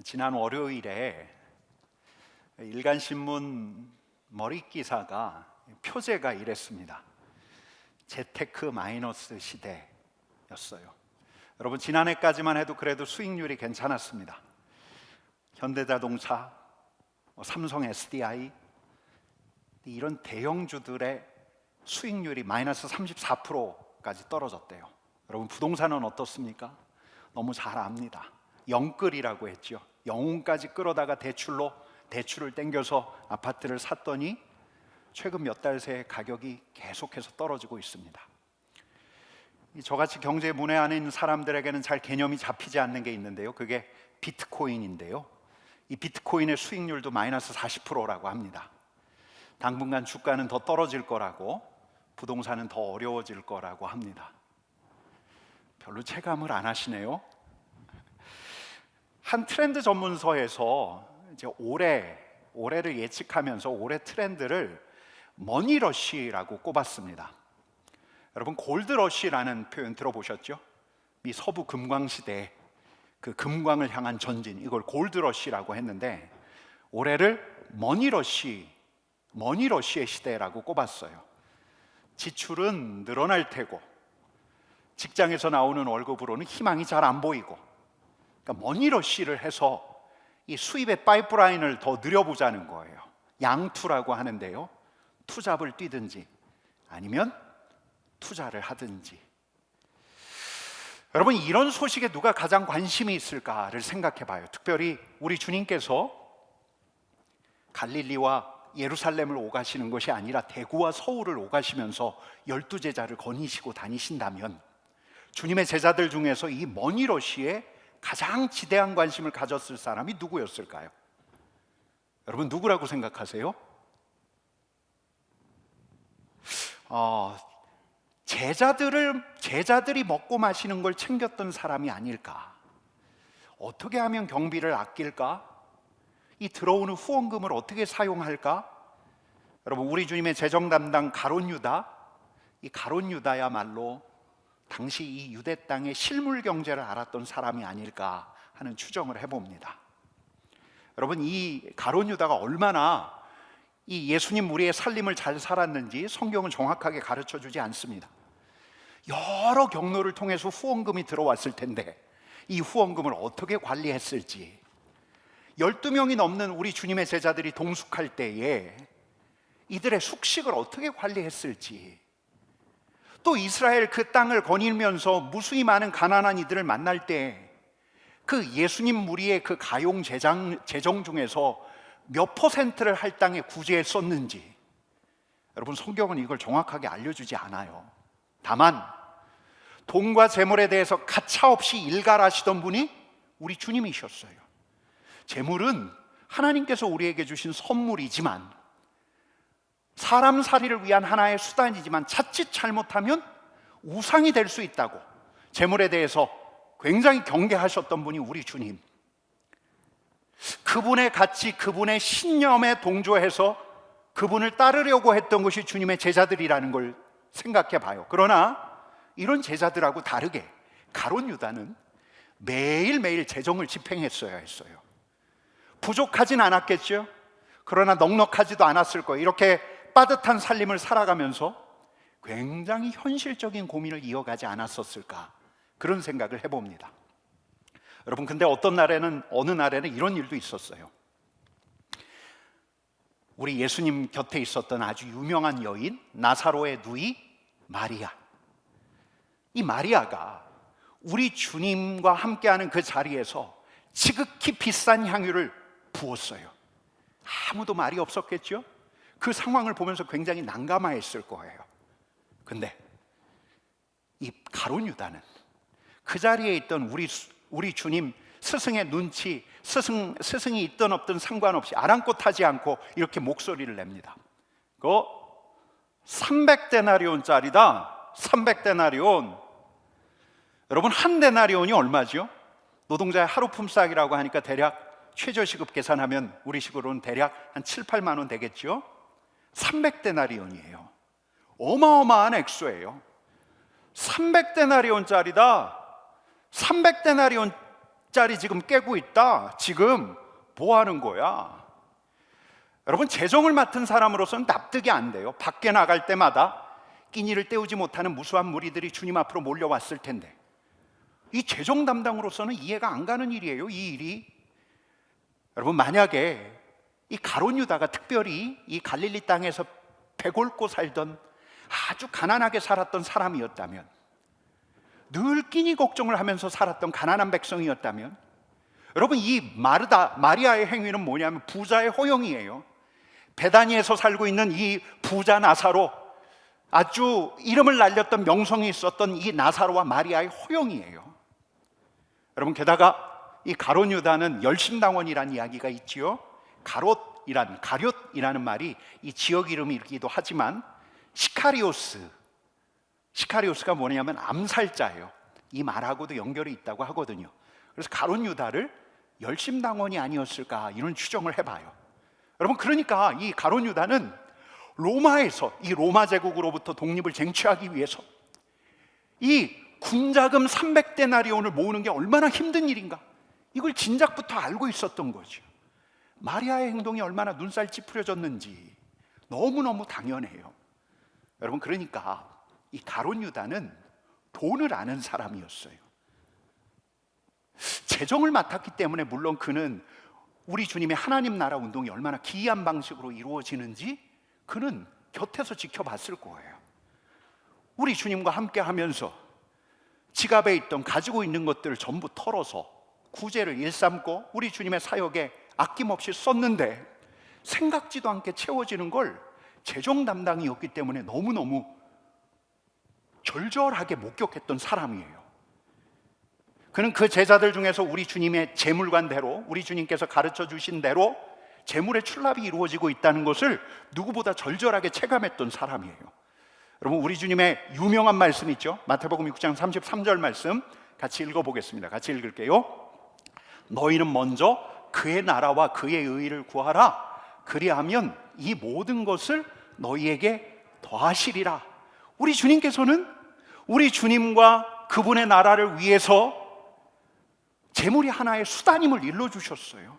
지난 월요일에 일간신문 머릿기사가 표제가 이랬습니다. 재테크 마이너스 시대였어요. 여러분, 지난해까지만 해도 그래도 수익률이 괜찮았습니다. 현대자동차, 삼성 SDI 이런 대형주들의 수익률이 마이너스 34%까지 떨어졌대요. 여러분, 부동산은 어떻습니까? 너무 잘 압니다. 영끌이라고 했죠. 영혼까지 끌어다가 대출을 땡겨서 아파트를 샀더니 최근 몇 달 새 가격이 계속해서 떨어지고 있습니다. 저같이 경제에 문외 안에 있는 사람들에게는 잘 개념이 잡히지 않는 게 있는데요. 그게 비트코인인데요. 이 비트코인의 수익률도 마이너스 40%라고 합니다. 당분간 주가는 더 떨어질 거라고, 부동산은 더 어려워질 거라고 합니다. 별로 체감을 안 하시네요. 한 트렌드 전문서에서 이제 올해를 예측하면서 올해 트렌드를 머니러쉬라고 꼽았습니다. 여러분, 골드러쉬라는 표현 들어보셨죠? 이 서부 금광 시대 그 금광을 향한 전진, 이걸 골드러쉬라고 했는데 올해를 머니러쉬의 시대라고 꼽았어요. 지출은 늘어날 테고 직장에서 나오는 월급으로는 희망이 잘 안 보이고, 그러니까 머니러쉬를 해서 이 수입의 파이프라인을 더 늘려보자는 거예요. 양투라고 하는데요, 투잡을 뛰든지 아니면 투자를 하든지. 여러분, 이런 소식에 누가 가장 관심이 있을까를 생각해 봐요. 특별히 우리 주님께서 갈릴리와 예루살렘을 오가시는 것이 아니라 대구와 서울을 오가시면서 12제자를 거니시고 다니신다면 주님의 제자들 중에서 이 머니러쉬에 가장 지대한 관심을 가졌을 사람이 누구였을까요? 여러분, 누구라고 생각하세요? 제자들이 먹고 마시는 걸 챙겼던 사람이 아닐까? 어떻게 하면 경비를 아낄까? 이 들어오는 후원금을 어떻게 사용할까? 여러분, 우리 주님의 재정 담당 가룟 유다, 이 가룟 유다야말로 당시 이 유대 땅의 실물 경제를 알았던 사람이 아닐까 하는 추정을 해봅니다. 여러분, 이 가룟 유다가 얼마나 이 예수님 무리의 살림을 잘 살았는지 성경은 정확하게 가르쳐 주지 않습니다. 여러 경로를 통해서 후원금이 들어왔을 텐데 이 후원금을 어떻게 관리했을지, 12명이 넘는 우리 주님의 제자들이 동숙할 때에 이들의 숙식을 어떻게 관리했을지, 또 이스라엘 그 땅을 거닐면서 무수히 많은 가난한 이들을 만날 때 그 예수님 무리의 그 가용 재정 중에서 몇 퍼센트를 할당에 구제했었는지, 여러분, 성경은 이걸 정확하게 알려주지 않아요. 다만 돈과 재물에 대해서 가차없이 일갈하시던 분이 우리 주님이셨어요. 재물은 하나님께서 우리에게 주신 선물이지만, 사람 살이를 위한 하나의 수단이지만 자칫 잘못하면 우상이 될 수 있다고 재물에 대해서 굉장히 경계하셨던 분이 우리 주님. 그분의 가치, 그분의 신념에 동조해서 그분을 따르려고 했던 것이 주님의 제자들이라는 걸 생각해 봐요. 그러나 이런 제자들하고 다르게 가룟 유다는 매일매일 재정을 집행했어야 했어요. 부족하진 않았겠죠. 그러나 넉넉하지도 않았을 거예요. 이렇게 빠듯한 삶을 살아가면서 굉장히 현실적인 고민을 이어가지 않았었을까, 그런 생각을 해봅니다. 여러분, 근데 어느 날에는 이런 일도 있었어요. 우리 예수님 곁에 있었던 아주 유명한 여인, 나사로의 누이 마리아. 이 마리아가 우리 주님과 함께하는 그 자리에서 지극히 비싼 향유를 부었어요. 아무도 말이 없었겠죠? 그 상황을 보면서 굉장히 난감해했을 거예요. 근데 이 가룟 유다는 그 자리에 있던 우리 주님 스승의 눈치, 스승이 있든 없든 상관없이 아랑곳하지 않고 이렇게 목소리를 냅니다. 그거 300데나리온짜리다. 300데나리온. 여러분, 한 데나리온이 얼마죠? 노동자의 하루 품삯이라고 하니까 대략 최저시급 계산하면 우리 식으로는 대략 한 7, 8만 원 되겠죠? 300데나리온이에요. 어마어마한 액수예요. 300데나리온짜리다. 300데나리온 짜리 지금 깨고 있다. 지금 뭐 하는 거야? 여러분, 재정을 맡은 사람으로서는 납득이 안 돼요. 밖에 나갈 때마다 끼니를 때우지 못하는 무수한 무리들이 주님 앞으로 몰려왔을 텐데, 이 재정 담당으로서는 이해가 안 가는 일이에요, 이 일이. 여러분, 만약에 이 가룟 유다가 특별히 이 갈릴리 땅에서 배골고 살던 아주 가난하게 살았던 사람이었다면, 늘 끼니 걱정을 하면서 살았던 가난한 백성이었다면, 여러분, 이 마리아의 행위는 뭐냐면 부자의 허영이에요. 베다니에서 살고 있는 이 부자 나사로, 아주 이름을 날렸던 명성이 있었던 이 나사로와 마리아의 허영이에요. 여러분, 게다가 이 가룟 유다는 열심당원이라는 이야기가 있지요. 가룟이라는 말이 이 지역 이름이기도 하지만 시카리오스가 뭐냐면 암살자예요. 이 말하고도 연결이 있다고 하거든요. 그래서 가룟 유다를 열심당원이 아니었을까, 이런 추정을 해봐요. 여러분, 그러니까 이 가룟 유다는 로마에서, 이 로마 제국으로부터 독립을 쟁취하기 위해서 이 군자금 300데나리온을 모으는 게 얼마나 힘든 일인가, 이걸 진작부터 알고 있었던 거죠. 마리아의 행동이 얼마나 눈살 찌푸려졌는지 너무너무 당연해요. 여러분, 그러니까 이 가룟 유다는 돈을 아는 사람이었어요. 재정을 맡았기 때문에 물론 그는 우리 주님의 하나님 나라 운동이 얼마나 기이한 방식으로 이루어지는지 그는 곁에서 지켜봤을 거예요. 우리 주님과 함께 하면서 지갑에 있던, 가지고 있는 것들을 전부 털어서 구제를 일삼고 우리 주님의 사역에 아낌없이 썼는데, 생각지도 않게 채워지는 걸 재정 담당이었기 때문에 너무너무 절절하게 목격했던 사람이에요. 그는 그 제자들 중에서 우리 주님의 재물관대로, 우리 주님께서 가르쳐 주신 대로 재물의 출납이 이루어지고 있다는 것을 누구보다 절절하게 체감했던 사람이에요. 여러분, 우리 주님의 유명한 말씀 있죠? 마태복음 6장 33절 말씀 같이 읽어보겠습니다. 같이 읽을게요. 너희는 먼저 그의 나라와 그의 의를 구하라. 그리하면 이 모든 것을 너희에게 더하시리라. 우리 주님께서는 우리 주님과 그분의 나라를 위해서 재물이 하나의 수단임을 일러주셨어요.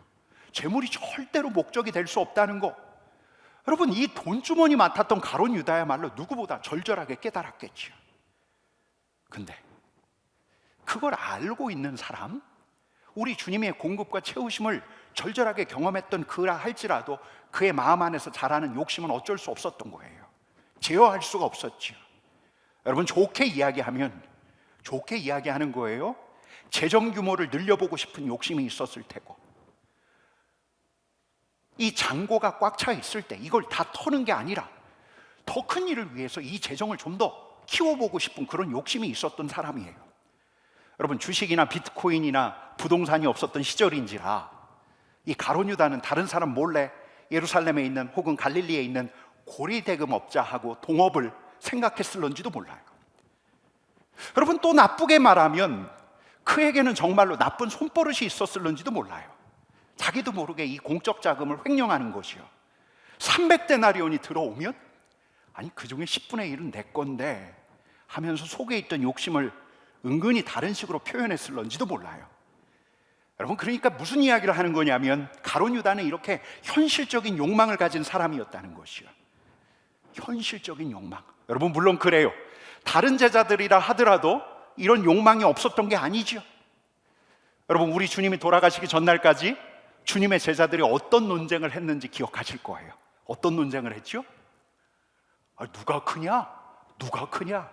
재물이 절대로 목적이 될 수 없다는 거. 여러분, 이 돈주머니 맡았던 가룟 유다야말로 누구보다 절절하게 깨달았겠죠. 근데 그걸 알고 있는 사람, 우리 주님의 공급과 채우심을 절절하게 경험했던 그라 할지라도 그의 마음 안에서 자라는 욕심은 어쩔 수 없었던 거예요. 제어할 수가 없었죠. 여러분, 좋게 이야기하는 거예요. 재정 규모를 늘려보고 싶은 욕심이 있었을 테고, 이 잔고가 꽉 차 있을 때 이걸 다 터는 게 아니라 더 큰 일을 위해서 이 재정을 좀 더 키워보고 싶은 그런 욕심이 있었던 사람이에요. 여러분, 주식이나 비트코인이나 부동산이 없었던 시절인지라 이 가룟 유다는 다른 사람 몰래 예루살렘에 있는 혹은 갈릴리에 있는 고리대금업자하고 동업을 생각했을런지도 몰라요. 여러분, 또 나쁘게 말하면 그에게는 정말로 나쁜 손버릇이 있었을런지도 몰라요. 자기도 모르게 이 공적 자금을 횡령하는 것이요. 300데나리온이 들어오면 아니, 그중에 10분의 1은 내 건데 하면서 속에 있던 욕심을 은근히 다른 식으로 표현했을런지도 몰라요. 여러분, 그러니까 무슨 이야기를 하는 거냐면 가룟 유다는 이렇게 현실적인 욕망을 가진 사람이었다는 것이요. 현실적인 욕망. 여러분, 물론 그래요. 다른 제자들이라 하더라도 이런 욕망이 없었던 게 아니죠. 여러분, 우리 주님이 돌아가시기 전날까지 주님의 제자들이 어떤 논쟁을 했는지 기억하실 거예요. 어떤 논쟁을 했죠? 누가 크냐? 누가 크냐?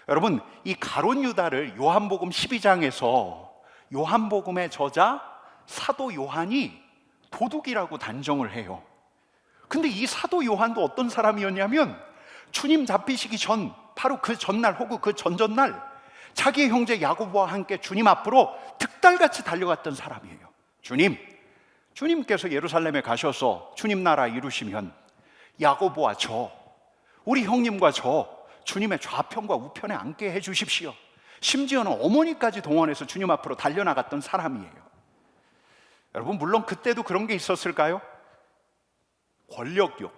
여러분, 이 가룟 유다를 요한복음 12장에서 요한복음의 저자 사도 요한이 도둑이라고 단정을 해요. 근데 이 사도 요한도 어떤 사람이었냐면 주님 잡히시기 전, 바로 그 전날 혹은 그 전전날 자기의 형제 야고보와 함께 주님 앞으로 득달같이 달려갔던 사람이에요. 주님께서 예루살렘에 가셔서 주님 나라 이루시면 야고보와 저, 우리 형님과 저 주님의 좌편과 우편에 앉게 해주십시오. 심지어는 어머니까지 동원해서 주님 앞으로 달려나갔던 사람이에요. 여러분, 물론 그때도 그런 게 있었을까요? 권력욕,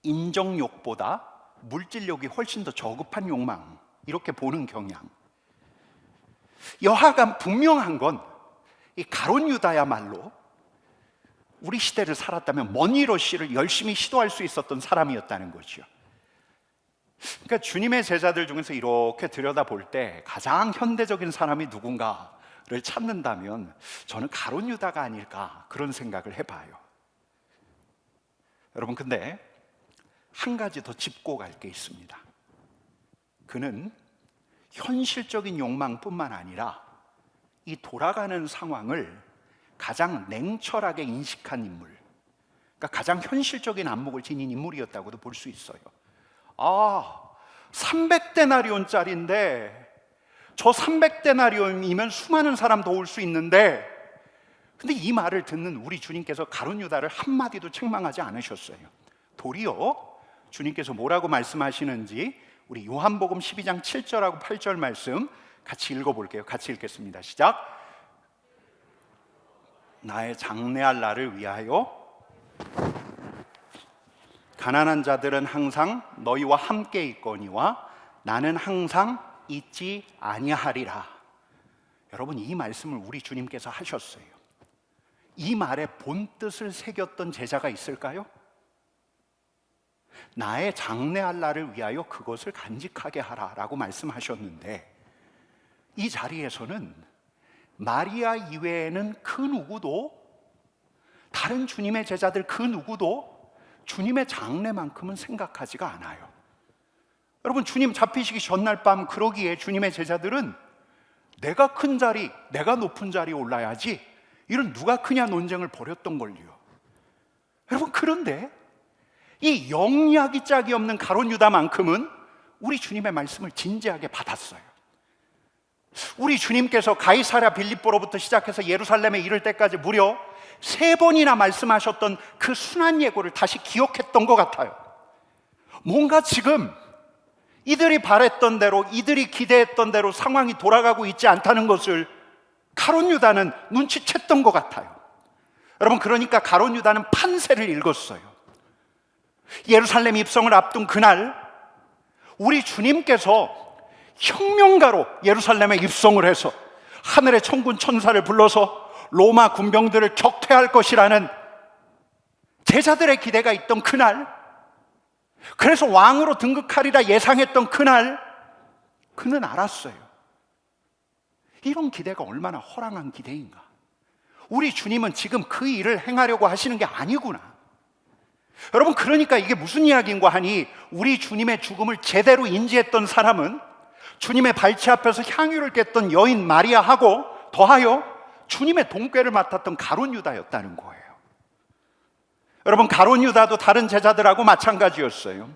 인정욕보다 물질욕이 훨씬 더 저급한 욕망, 이렇게 보는 경향. 여하간 분명한 건 이 가룟 유다야말로 우리 시대를 살았다면 머니로 씨를 열심히 시도할 수 있었던 사람이었다는 거죠. 그러니까 주님의 제자들 중에서 이렇게 들여다볼 때 가장 현대적인 사람이 누군가를 찾는다면 저는 가룟 유다가 아닐까 그런 생각을 해봐요. 여러분, 근데 한 가지 더 짚고 갈 게 있습니다. 그는 현실적인 욕망뿐만 아니라 이 돌아가는 상황을 가장 냉철하게 인식한 인물, 그러니까 가장 현실적인 안목을 지닌 인물이었다고도 볼 수 있어요. 300데나리온짜리인데 저 300데나리온이면 수많은 사람 도울 수 있는데, 근데 이 말을 듣는 우리 주님께서 가룟 유다를 한마디도 책망하지 않으셨어요. 도리어 주님께서 뭐라고 말씀하시는지 우리 요한복음 12장 7절하고 8절 말씀 같이 읽어볼게요. 같이 읽겠습니다. 시작. 나의 장래할 날을 위하여 가난한 자들은 항상 너희와 함께 있거니와 나는 항상 잊지 아니하리라. 여러분, 이 말씀을 우리 주님께서 하셨어요. 이 말의 본뜻을 새겼던 제자가 있을까요? 나의 장래할 날을 위하여 그것을 간직하게 하라라고 말씀하셨는데, 이 자리에서는 마리아 이외에는 그 누구도, 다른 주님의 제자들 그 누구도 주님의 장래만큼은 생각하지가 않아요. 여러분, 주님 잡히시기 전날 밤 그러기에 주님의 제자들은 내가 큰 자리, 내가 높은 자리에 올라야지, 이런 누가 크냐 논쟁을 벌였던 걸요. 여러분, 그런데 이 영리하기 짝이 없는 가룟 유다만큼은 우리 주님의 말씀을 진지하게 받았어요. 우리 주님께서 가이사랴 빌립보로부터 시작해서 예루살렘에 이를 때까지 무려 3번이나 말씀하셨던 그 순한 예고를 다시 기억했던 것 같아요. 뭔가 지금 이들이 바랬던 대로, 이들이 기대했던 대로 상황이 돌아가고 있지 않다는 것을 가룟 유다는 눈치챘던 것 같아요. 여러분, 그러니까 가룟 유다는 판세를 읽었어요. 예루살렘 입성을 앞둔 그날 우리 주님께서 혁명가로 예루살렘에 입성을 해서 하늘의 천군 천사를 불러서 로마 군병들을 격퇴할 것이라는 제자들의 기대가 있던 그날, 그래서 왕으로 등극하리라 예상했던 그날, 그는 알았어요. 이런 기대가 얼마나 허랑한 기대인가. 우리 주님은 지금 그 일을 행하려고 하시는 게 아니구나. 여러분, 그러니까 이게 무슨 이야기인가 하니, 우리 주님의 죽음을 제대로 인지했던 사람은 주님의 발치 앞에서 향유를 깼던 여인 마리아하고 더하여 주님의 동궤를 맡았던 가룟 유다였다는 거예요. 여러분, 가룟 유다도 다른 제자들하고 마찬가지였어요.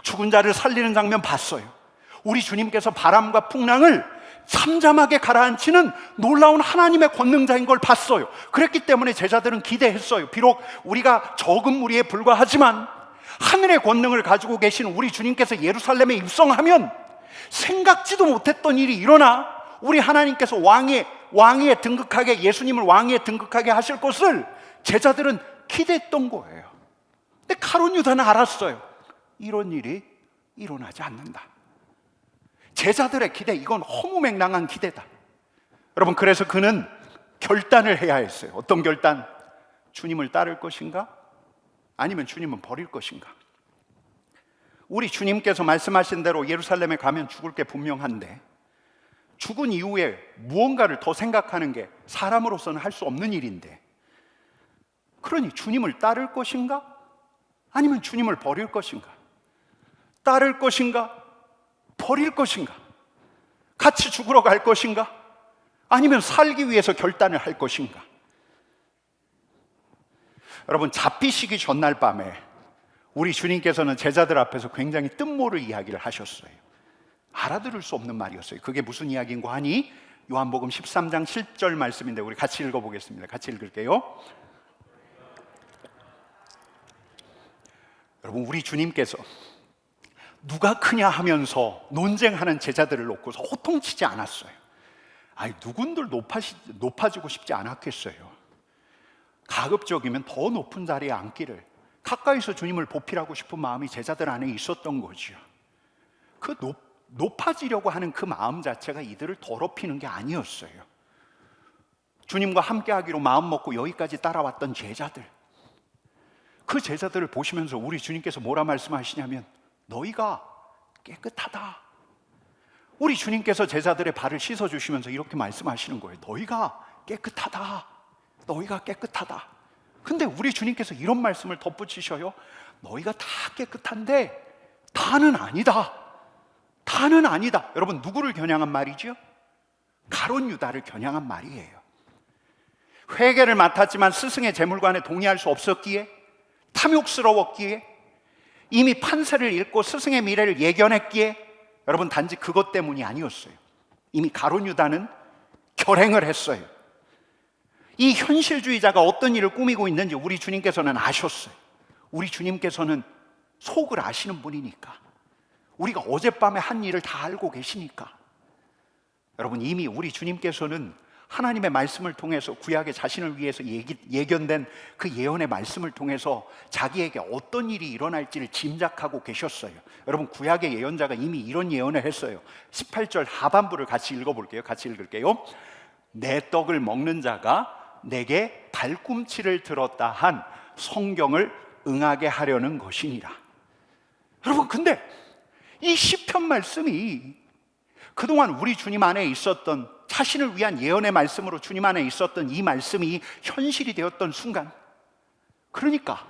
죽은 자를 살리는 장면 봤어요. 우리 주님께서 바람과 풍랑을 잠잠하게 가라앉히는 놀라운 하나님의 권능자인 걸 봤어요. 그랬기 때문에 제자들은 기대했어요. 비록 우리가 적은 무리에 불과하지만 하늘의 권능을 가지고 계신 우리 주님께서 예루살렘에 입성하면 생각지도 못했던 일이 일어나 우리 하나님께서 왕위에 등극하게, 예수님을 왕위에 등극하게 하실 것을 제자들은 기대했던 거예요. 근데 가룟 유다는 알았어요. 이런 일이 일어나지 않는다. 제자들의 기대, 이건 허무맹랑한 기대다. 여러분, 그래서 그는 결단을 해야 했어요. 어떤 결단? 주님을 따를 것인가? 아니면 주님은 버릴 것인가? 우리 주님께서 말씀하신 대로 예루살렘에 가면 죽을 게 분명한데, 죽은 이후에 무언가를 더 생각하는 게 사람으로서는 할 수 없는 일인데, 그러니 주님을 따를 것인가? 아니면 주님을 버릴 것인가? 따를 것인가? 버릴 것인가? 같이 죽으러 갈 것인가? 아니면 살기 위해서 결단을 할 것인가? 여러분, 잡히시기 전날 밤에 우리 주님께서는 제자들 앞에서 굉장히 뜻모를 이야기를 하셨어요. 알아들을 수 없는 말이었어요. 그게 무슨 이야기인가 하니 요한복음 13장 10절 말씀인데 우리 같이 읽어보겠습니다. 같이 읽을게요. 여러분, 우리 주님께서 누가 크냐 하면서 논쟁하는 제자들을 놓고서 호통치지 않았어요. 아니, 누군들 높아지고 싶지 않았겠어요. 가급적이면 더 높은 자리에 앉기를, 가까이서 주님을 보필하고 싶은 마음이 제자들 안에 있었던 거죠. 그 높아지려고 하는 그 마음 자체가 이들을 더럽히는 게 아니었어요. 주님과 함께하기로 마음먹고 여기까지 따라왔던 제자들, 그 제자들을 보시면서 우리 주님께서 뭐라 말씀하시냐면 너희가 깨끗하다. 우리 주님께서 제자들의 발을 씻어주시면서 이렇게 말씀하시는 거예요. 너희가 깨끗하다. 너희가 깨끗하다. 근데 우리 주님께서 이런 말씀을 덧붙이셔요. 너희가 다 깨끗한데 다는 아니다. 다는 아니다. 여러분, 누구를 겨냥한 말이죠? 가룟 유다를 겨냥한 말이에요. 회개를 맡았지만 스승의 재물관에 동의할 수 없었기에, 탐욕스러웠기에, 이미 판세를 읽고 스승의 미래를 예견했기에, 여러분 단지 그것 때문이 아니었어요. 이미 가룟 유다는 결행을 했어요. 이 현실주의자가 어떤 일을 꾸미고 있는지 우리 주님께서는 아셨어요. 우리 주님께서는 속을 아시는 분이니까, 우리가 어젯밤에 한 일을 다 알고 계시니까. 여러분, 이미 우리 주님께서는 하나님의 말씀을 통해서 구약의 자신을 위해서 예견된 그 예언의 말씀을 통해서 자기에게 어떤 일이 일어날지를 짐작하고 계셨어요. 여러분, 구약의 예언자가 이미 이런 예언을 했어요. 18절 하반부를 같이 읽어볼게요. 같이 읽을게요. 내 떡을 먹는 자가 내게 발꿈치를 들었다 한 성경을 응하게 하려는 것이니라. 여러분, 근데 이 시편 말씀이 그동안 우리 주님 안에 있었던, 자신을 위한 예언의 말씀으로 주님 안에 있었던 이 말씀이 현실이 되었던 순간, 그러니까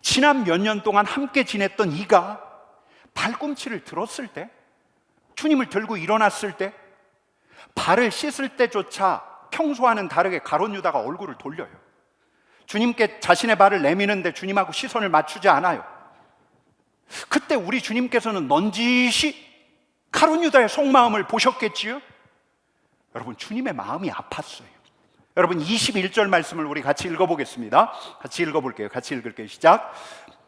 지난 몇 년 동안 함께 지냈던 이가 발꿈치를 들었을 때, 주님을 들고 일어났을 때, 발을 씻을 때조차 평소와는 다르게 가룟 유다가 얼굴을 돌려요. 주님께 자신의 발을 내미는데 주님하고 시선을 맞추지 않아요. 그때 우리 주님께서는 넌지시 가룟 유다의 속마음을 보셨겠지요? 여러분, 주님의 마음이 아팠어요. 여러분, 21절 말씀을 우리 같이 읽어보겠습니다. 같이 읽어볼게요. 같이 읽을게요. 시작.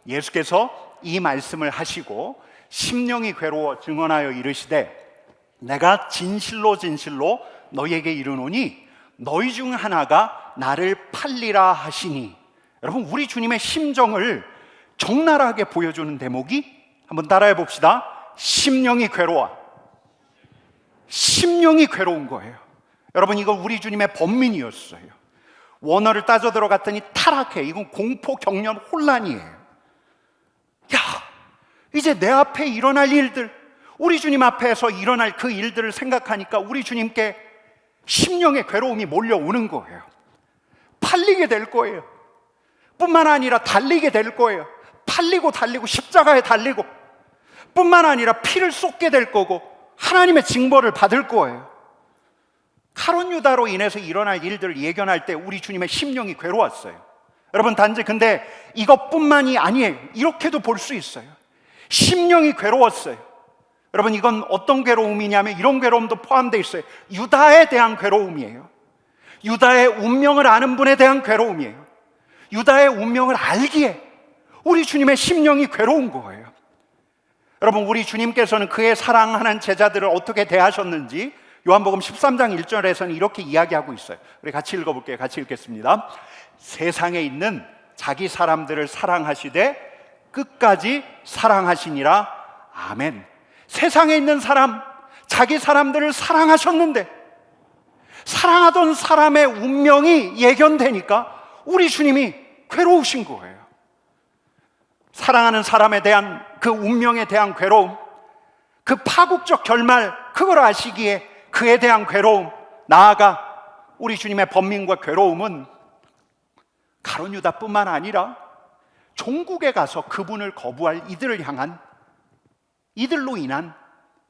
예수께서 이 말씀을 하시고 심령이 괴로워 증언하여 이르시되 내가 진실로 진실로 너희에게 이르노니 너희 중 하나가 나를 팔리라 하시니. 여러분, 우리 주님의 심정을 적나라하게 보여주는 대목이, 한번 따라해 봅시다. 심령이 괴로워. 심령이 괴로운 거예요. 여러분, 이건 우리 주님의 번민이었어요. 원어를 따져 들어갔더니 타락해. 이건 공포, 경련, 혼란이에요. 야, 이제 내 앞에 일어날 일들, 우리 주님 앞에서 일어날 그 일들을 생각하니까 우리 주님께 심령의 괴로움이 몰려오는 거예요. 팔리게 될 거예요. 뿐만 아니라 달리게 될 거예요. 팔리고 달리고 십자가에 달리고, 뿐만 아니라 피를 쏟게 될 거고 하나님의 징벌을 받을 거예요. 가룟 유다로 인해서 일어날 일들을 예견할 때 우리 주님의 심령이 괴로웠어요. 여러분, 단지 근데 이것뿐만이 아니에요. 이렇게도 볼 수 있어요. 심령이 괴로웠어요. 여러분, 이건 어떤 괴로움이냐면 이런 괴로움도 포함되어 있어요. 유다에 대한 괴로움이에요. 유다의 운명을 아는 분에 대한 괴로움이에요. 유다의 운명을 알기에 우리 주님의 심령이 괴로운 거예요. 여러분, 우리 주님께서는 그의 사랑하는 제자들을 어떻게 대하셨는지 요한복음 13장 1절에서는 이렇게 이야기하고 있어요. 우리 같이 읽어볼게요. 같이 읽겠습니다. 세상에 있는 자기 사람들을 사랑하시되 끝까지 사랑하시니라. 아멘. 세상에 있는 사람, 자기 사람들을 사랑하셨는데 사랑하던 사람의 운명이 예견되니까 우리 주님이 괴로우신 거예요. 사랑하는 사람에 대한 그 운명에 대한 괴로움, 그 파국적 결말, 그걸 아시기에 그에 대한 괴로움, 나아가 우리 주님의 번민과 괴로움은 가룟 유다뿐만 아니라 종국에 가서 그분을 거부할 이들을 향한, 이들로 인한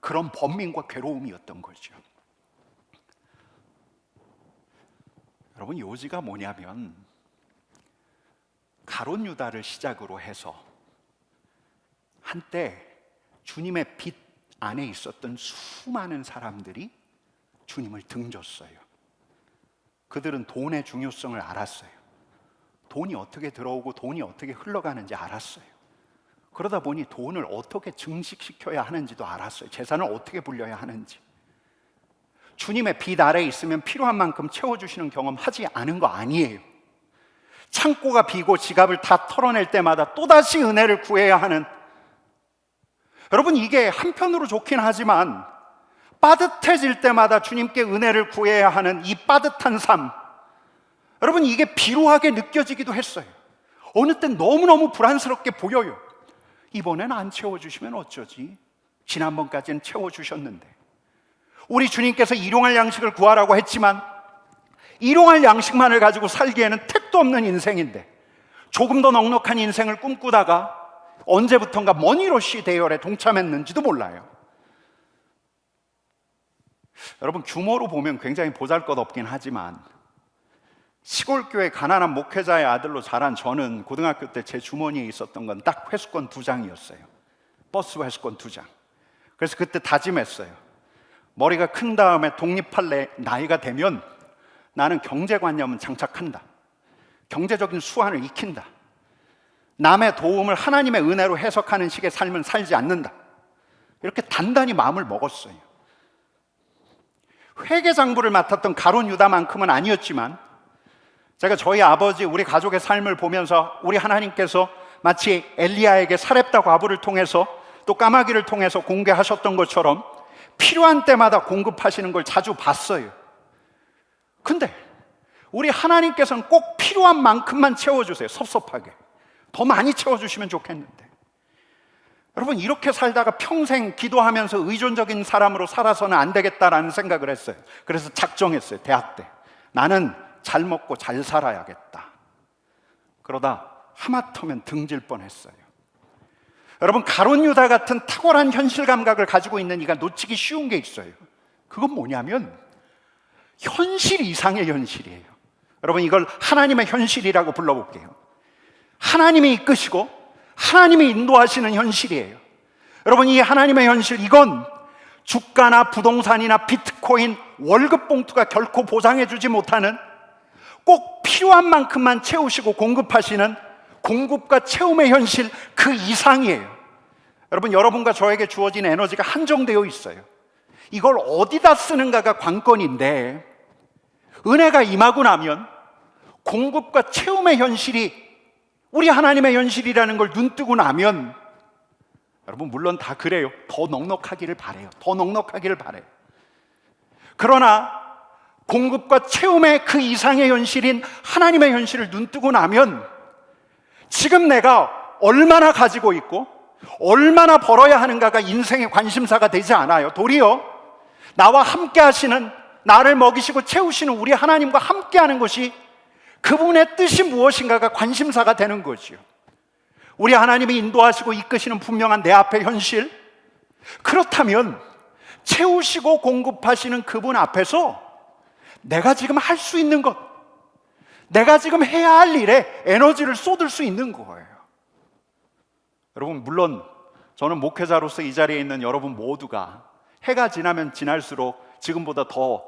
그런 번민과 괴로움이었던 거죠. 여러분, 요지가 뭐냐면 가룟 유다를 시작으로 해서 한때 주님의 빛 안에 있었던 수많은 사람들이 주님을 등졌어요. 그들은 돈의 중요성을 알았어요. 돈이 어떻게 들어오고 돈이 어떻게 흘러가는지 알았어요. 그러다 보니 돈을 어떻게 증식시켜야 하는지도 알았어요. 재산을 어떻게 불려야 하는지. 주님의 빛 아래에 있으면 필요한 만큼 채워주시는 경험 하지 않은 거 아니에요. 창고가 비고 지갑을 다 털어낼 때마다 또다시 은혜를 구해야 하는, 여러분, 이게 한편으로 좋긴 하지만 빠듯해질 때마다 주님께 은혜를 구해야 하는 이 빠듯한 삶, 여러분, 이게 비루하게 느껴지기도 했어요. 어느 땐 너무너무 불안스럽게 보여요. 이번엔 안 채워주시면 어쩌지? 지난번까지는 채워주셨는데. 우리 주님께서 일용할 양식을 구하라고 했지만 일용할 양식만을 가지고 살기에는 택도 없는 인생인데, 조금 더 넉넉한 인생을 꿈꾸다가 언제부턴가 머니러쉬 대열에 동참했는지도 몰라요. 여러분, 규모로 보면 굉장히 보잘것없긴 하지만 시골교회 가난한 목회자의 아들로 자란 저는 고등학교 때 제 주머니에 있었던 건 딱 회수권 2장이었어요. 버스 회수권 2장. 그래서 그때 다짐했어요. 머리가 큰 다음에 독립할 나이가 되면 나는 경제관념은 장착한다. 경제적인 수완을 익힌다. 남의 도움을 하나님의 은혜로 해석하는 식의 삶은 살지 않는다. 이렇게 단단히 마음을 먹었어요. 회계장부를 맡았던 가룟 유다만큼은 아니었지만 제가 저희 아버지, 우리 가족의 삶을 보면서 우리 하나님께서 마치 엘리야에게 사렙다 과부를 통해서 또 까마귀를 통해서 공개하셨던 것처럼 필요한 때마다 공급하시는 걸 자주 봤어요. 근데 우리 하나님께서는 꼭 필요한 만큼만 채워주세요. 섭섭하게. 더 많이 채워주시면 좋겠는데. 여러분, 이렇게 살다가 평생 기도하면서 의존적인 사람으로 살아서는 안 되겠다라는 생각을 했어요. 그래서 작정했어요. 대학 때 나는 잘 먹고 잘 살아야겠다. 그러다 하마터면 등질 뻔했어요. 여러분, 가룟 유다 같은 탁월한 현실 감각을 가지고 있는 이가 놓치기 쉬운 게 있어요. 그건 뭐냐면 현실 이상의 현실이에요. 여러분, 이걸 하나님의 현실이라고 불러볼게요. 하나님이 이끄시고 하나님이 인도하시는 현실이에요. 여러분, 이 하나님의 현실, 이건 주가나 부동산이나 비트코인, 월급 봉투가 결코 보장해주지 못하는, 꼭 필요한 만큼만 채우시고 공급하시는 공급과 채움의 현실 그 이상이에요. 여러분, 여러분과 저에게 주어진 에너지가 한정되어 있어요. 이걸 어디다 쓰는가가 관건인데, 은혜가 임하고 나면 공급과 채움의 현실이 우리 하나님의 현실이라는 걸 눈뜨고 나면, 여러분, 물론 다 그래요. 더 넉넉하기를 바래요. 더 넉넉하기를 바래요. 그러나 공급과 채움의 그 이상의 현실인 하나님의 현실을 눈뜨고 나면 지금 내가 얼마나 가지고 있고 얼마나 벌어야 하는가가 인생의 관심사가 되지 않아요. 도리어 나와 함께 하시는, 나를 먹이시고 채우시는 우리 하나님과 함께 하는 것이, 그분의 뜻이 무엇인가가 관심사가 되는 거죠. 우리 하나님이 인도하시고 이끄시는 분명한 내 앞의 현실, 그렇다면 채우시고 공급하시는 그분 앞에서 내가 지금 할 수 있는 것, 내가 지금 해야 할 일에 에너지를 쏟을 수 있는 거예요. 여러분, 물론 저는 목회자로서 이 자리에 있는 여러분 모두가 해가 지나면 지날수록 지금보다 더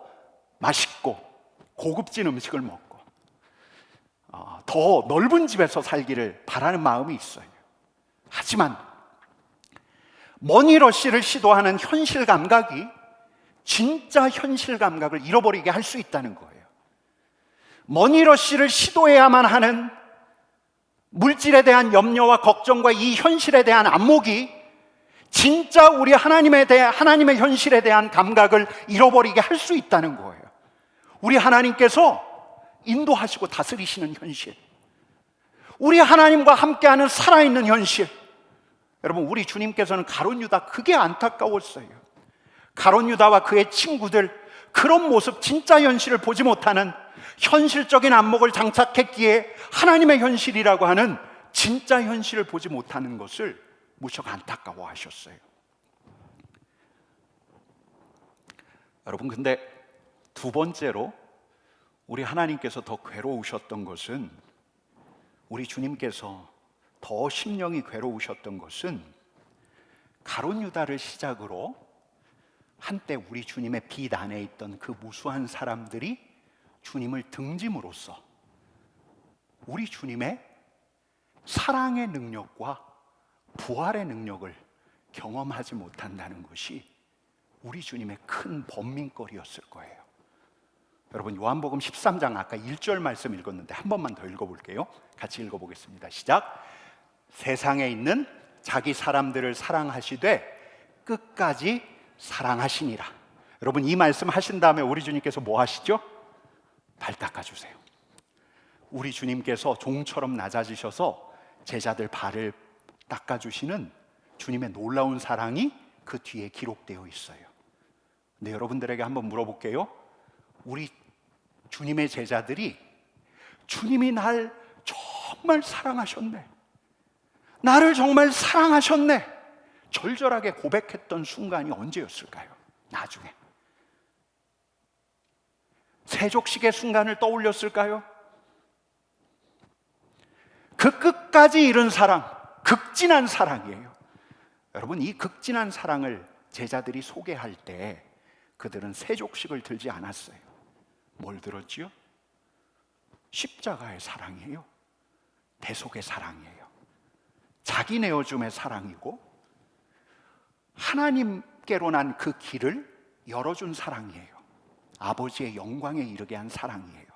맛있고 고급진 음식을 먹고 더 넓은 집에서 살기를 바라는 마음이 있어요. 하지만 머니러쉬를 시도하는 현실 감각이 진짜 현실 감각을 잃어버리게 할 수 있다는 거예요. 머니러쉬를 시도해야만 하는 물질에 대한 염려와 걱정과 이 현실에 대한 안목이 진짜 우리 하나님의 현실에 대한 감각을 잃어버리게 할 수 있다는 거예요. 우리 하나님께서 인도하시고 다스리시는 현실, 우리 하나님과 함께하는 살아있는 현실. 여러분, 우리 주님께서는 가룟 유다, 그게 안타까웠어요. 가룟 유다와 그의 친구들, 그런 모습, 진짜 현실을 보지 못하는, 현실적인 안목을 장착했기에 하나님의 현실이라고 하는 진짜 현실을 보지 못하는 것을 무척 안타까워하셨어요. 여러분, 근데 두 번째로 우리 하나님께서 더 괴로우셨던 것은, 우리 주님께서 더 심령이 괴로우셨던 것은, 가룟 유다를 시작으로 한때 우리 주님의 빛 안에 있던 그 무수한 사람들이 주님을 등짐으로써 우리 주님의 사랑의 능력과 부활의 능력을 경험하지 못한다는 것이 우리 주님의 큰 번민거리였을 거예요. 여러분, 요한복음 13장 아까 1절 말씀 읽었는데 한 번만 더 읽어볼게요. 같이 읽어보겠습니다. 시작. 세상에 있는 자기 사람들을 사랑하시되 끝까지 사랑하시니라. 여러분, 이 말씀 하신 다음에 우리 주님께서 뭐 하시죠? 발 닦아주세요. 우리 주님께서 종처럼 낮아지셔서 제자들 발을 닦아주시는 주님의 놀라운 사랑이 그 뒤에 기록되어 있어요. 근데 여러분들에게 한번 물어볼게요. 우리 주님의 제자들이 주님이 날 정말 사랑하셨네, 나를 정말 사랑하셨네, 절절하게 고백했던 순간이 언제였을까요? 나중에 세족식의 순간을 떠올렸을까요? 그 끝까지 이른 사랑, 극진한 사랑이에요. 여러분, 이 극진한 사랑을 제자들이 소개할 때 그들은 세족식을 들지 않았어요. 뭘 들었지요? 십자가의 사랑이에요. 대속의 사랑이에요. 자기 내어줌의 사랑이고 하나님께로 난 그 길을 열어준 사랑이에요. 아버지의 영광에 이르게 한 사랑이에요.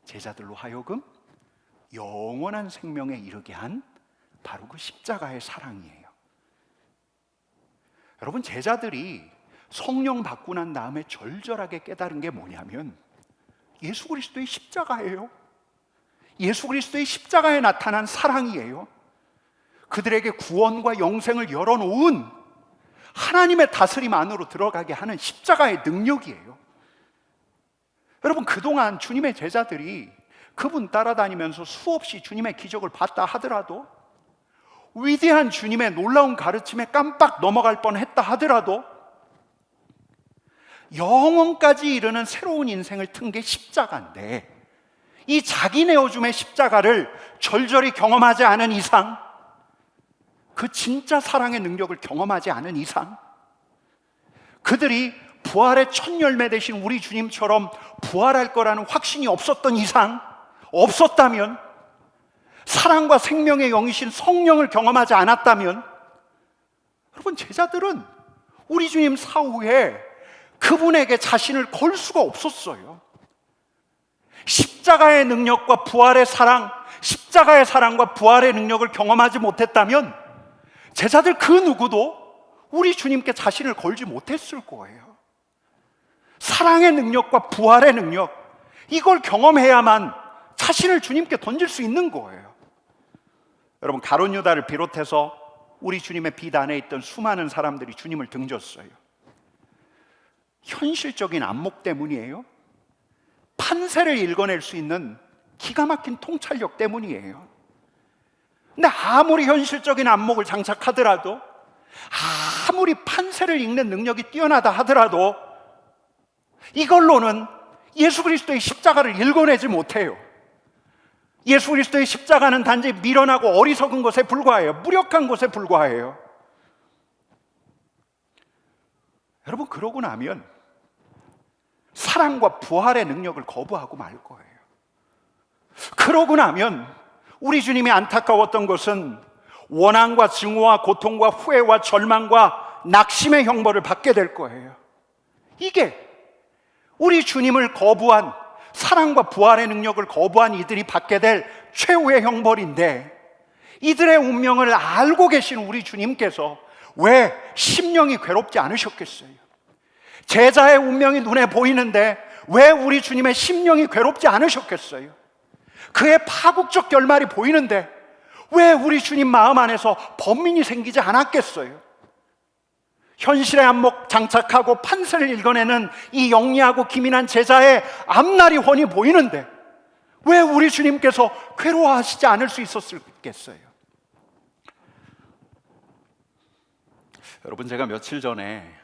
제자들로 하여금 영원한 생명에 이르게 한 바로 그 십자가의 사랑이에요. 여러분, 제자들이 성령 받고 난 다음에 절절하게 깨달은 게 뭐냐면 예수 그리스도의 십자가예요. 예수 그리스도의 십자가에 나타난 사랑이에요. 그들에게 구원과 영생을 열어놓은 하나님의 다스림 안으로 들어가게 하는 십자가의 능력이에요. 여러분, 그동안 주님의 제자들이 그분 따라다니면서 수없이 주님의 기적을 봤다 하더라도, 위대한 주님의 놀라운 가르침에 깜빡 넘어갈 뻔했다 하더라도, 영원까지 이르는 새로운 인생을 튼 게 십자가인데, 이 자기 내어줌의 십자가를 절절히 경험하지 않은 이상, 그 진짜 사랑의 능력을 경험하지 않은 이상, 그들이 부활의 첫 열매 되신 우리 주님처럼 부활할 거라는 확신이 없었던 이상, 없었다면, 사랑과 생명의 영이신 성령을 경험하지 않았다면, 여러분, 제자들은 우리 주님 사후에 그분에게 자신을 걸 수가 없었어요. 십자가의 능력과 부활의 사랑, 십자가의 사랑과 부활의 능력을 경험하지 못했다면 제자들 그 누구도 우리 주님께 자신을 걸지 못했을 거예요. 사랑의 능력과 부활의 능력, 이걸 경험해야만 자신을 주님께 던질 수 있는 거예요. 여러분, 가룟 유다를 비롯해서 우리 주님의 빛 안에 있던 수많은 사람들이 주님을 등졌어요. 현실적인 안목 때문이에요? 판세를 읽어낼 수 있는 기가 막힌 통찰력 때문이에요. 근데 아무리 현실적인 안목을 장착하더라도, 아무리 판세를 읽는 능력이 뛰어나다 하더라도 이걸로는 예수 그리스도의 십자가를 읽어내지 못해요. 예수 그리스도의 십자가는 단지 미련하고 어리석은 것에 불과해요. 무력한 것에 불과해요. 여러분, 그러고 나면 사랑과 부활의 능력을 거부하고 말 거예요. 그러고 나면 우리 주님이 안타까웠던 것은 원한과 증오와 고통과 후회와 절망과 낙심의 형벌을 받게 될 거예요. 이게 우리 주님을 거부한, 사랑과 부활의 능력을 거부한 이들이 받게 될 최후의 형벌인데, 이들의 운명을 알고 계신 우리 주님께서 왜 심령이 괴롭지 않으셨겠어요? 제자의 운명이 눈에 보이는데 왜 우리 주님의 심령이 괴롭지 않으셨겠어요? 그의 파국적 결말이 보이는데 왜 우리 주님 마음 안에서 번민이 생기지 않았겠어요? 현실의 안목 장착하고 판세를 읽어내는 이 영리하고 기민한 제자의 앞날이 훤히 보이는데 왜 우리 주님께서 괴로워하시지 않을 수 있었겠어요? 여러분, 제가 며칠 전에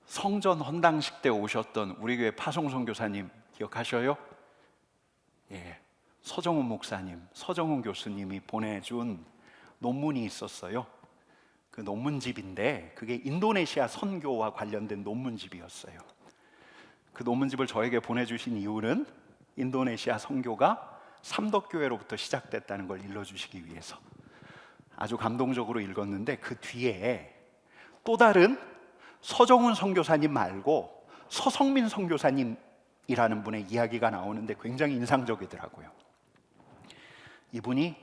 성전 헌당식 때 오셨던 우리 교회 파송 선교사님 기억하셔요? 예, 서정훈 목사님, 서정훈 교수님이 보내준 논문이 있었어요. 그 논문집인데 그게 인도네시아 선교와 관련된 논문집이었어요. 그 논문집을 저에게 보내주신 이유는 인도네시아 선교가 삼덕교회로부터 시작됐다는 걸 일러주시기 위해서. 아주 감동적으로 읽었는데 그 뒤에 또 다른 서정훈 선교사님 말고 서성민 선교사님이라는 분의 이야기가 나오는데 굉장히 인상적이더라고요. 이분이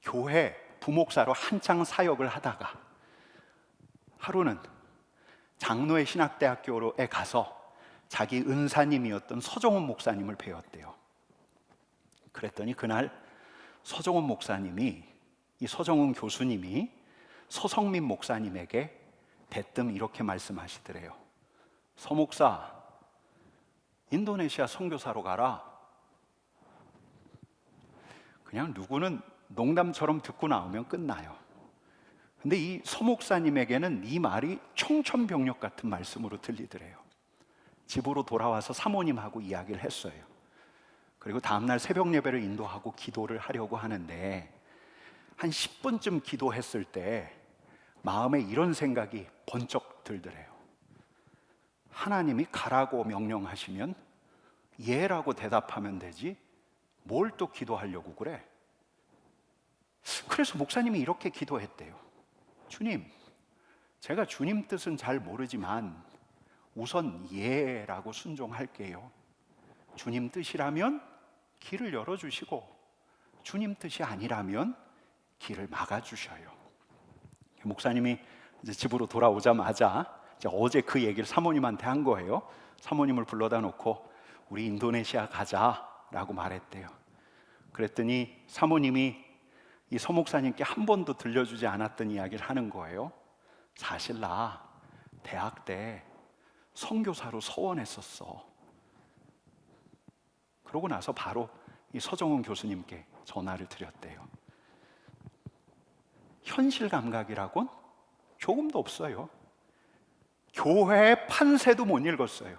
교회 부목사로 한창 사역을 하다가 하루는 장로의 신학대학교에 가서 자기 은사님이었던 서정훈 목사님을 배웠대요. 그랬더니 그날 서정훈 목사님이, 이 서정훈 교수님이 서성민 목사님에게 대뜸 이렇게 말씀하시더래요. 서 목사, 인도네시아 선교사로 가라. 그냥 누구는 농담처럼 듣고 나오면 끝나요. 근데 이 서 목사님에게는 이 말이 청천벽력 같은 말씀으로 들리더래요. 집으로 돌아와서 사모님하고 이야기를 했어요. 그리고 다음날 새벽 예배를 인도하고 기도를 하려고 하는데 한 10분쯤 기도했을 때 마음에 이런 생각이 번쩍 들더래요. 하나님이 가라고 명령하시면 예라고 대답하면 되지 뭘 또 기도하려고 그래? 그래서 목사님이 이렇게 기도했대요. 주님, 제가 주님 뜻은 잘 모르지만 우선 예라고 순종할게요. 주님 뜻이라면 길을 열어주시고 주님 뜻이 아니라면 길을 막아주셔요. 목사님이 이제 집으로 돌아오자마자 이제 어제 그 얘기를 사모님한테 한 거예요. 사모님을 불러다 놓고 우리 인도네시아 가자라고 말했대요. 그랬더니 사모님이 이 서 목사님께 한 번도 들려주지 않았던 이야기를 하는 거예요. 사실 나 대학 때 선교사로 서원했었어. 그러고 나서 바로 이 서정훈 교수님께 전화를 드렸대요. 현실 감각이라곤 조금도 없어요. 교회의 판세도 못 읽었어요.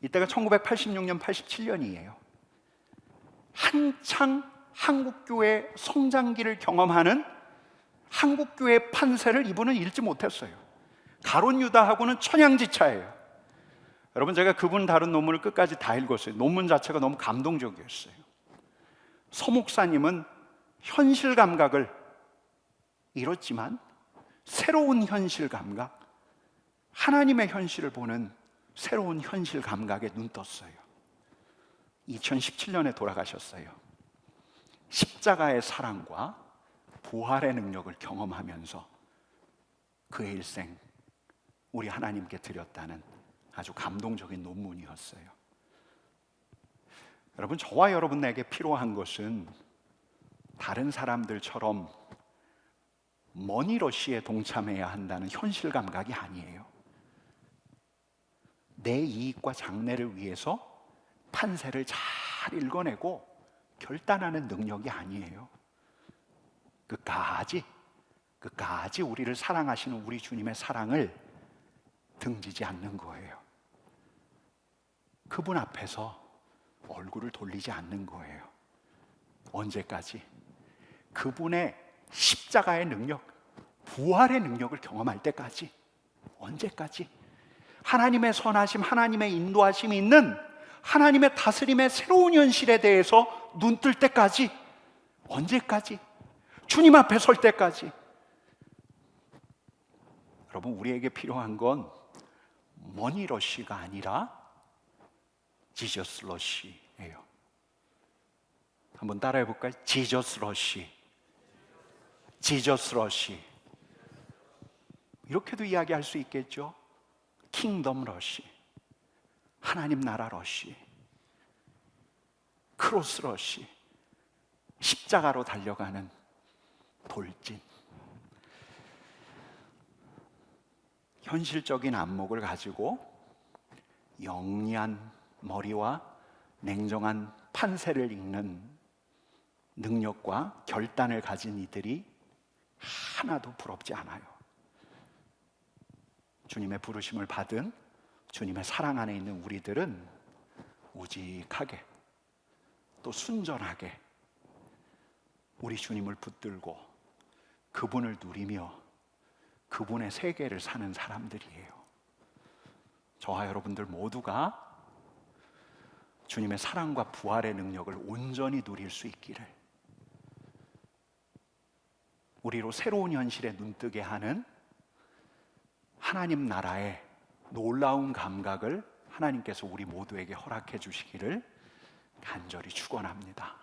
이때가 1986년, 87년이에요. 한창 한국교회 성장기를 경험하는 한국교회 판세를 이분은 읽지 못했어요. 가론 유다하고는 천양지차예요. 여러분, 제가 그분 다룬 논문을 끝까지 다 읽었어요. 논문 자체가 너무 감동적이었어요. 서 목사님은 현실 감각을 잃었지만 새로운 현실 감각, 하나님의 현실을 보는 새로운 현실 감각에 눈 떴어요. 2017년에 돌아가셨어요. 십자가의 사랑과 부활의 능력을 경험하면서 그의 일생 우리 하나님께 드렸다는 아주 감동적인 논문이었어요. 여러분, 저와 여러분에게 필요한 것은 다른 사람들처럼 머니러시에 동참해야 한다는 현실 감각이 아니에요. 내 이익과 장래를 위해서 판세를 잘 읽어내고 결단하는 능력이 아니에요. 끝까지 우리를 사랑하시는 우리 주님의 사랑을 등지지 않는 거예요. 그분 앞에서 얼굴을 돌리지 않는 거예요. 언제까지? 그분의 십자가의 능력, 부활의 능력을 경험할 때까지. 언제까지? 하나님의 선하심, 하나님의 인도하심이 있는 하나님의 다스림의 새로운 현실에 대해서 눈 뜰 때까지. 언제까지? 주님 앞에 설 때까지. 여러분, 우리에게 필요한 건 머니러시가 아니라 지저스 러시예요. 한번 따라해 볼까요? 지저스 러시. 지저스 러시. 이렇게도 이야기할 수 있겠죠. 킹덤 러시. 하나님 나라 러시. 크로스 러시. 십자가로 달려가는 돌진. 현실적인 안목을 가지고 영리한 머리와 냉정한 판세를 읽는 능력과 결단을 가진 이들이 하나도 부럽지 않아요. 주님의 부르심을 받은 주님의 사랑 안에 있는 우리들은 우직하게 또 순전하게 우리 주님을 붙들고 그분을 누리며 그분의 세계를 사는 사람들이에요. 저와 여러분들 모두가 주님의 사랑과 부활의 능력을 온전히 누릴 수 있기를, 우리로 새로운 현실에 눈뜨게 하는 하나님 나라의 놀라운 감각을 하나님께서 우리 모두에게 허락해 주시기를 간절히 축원합니다.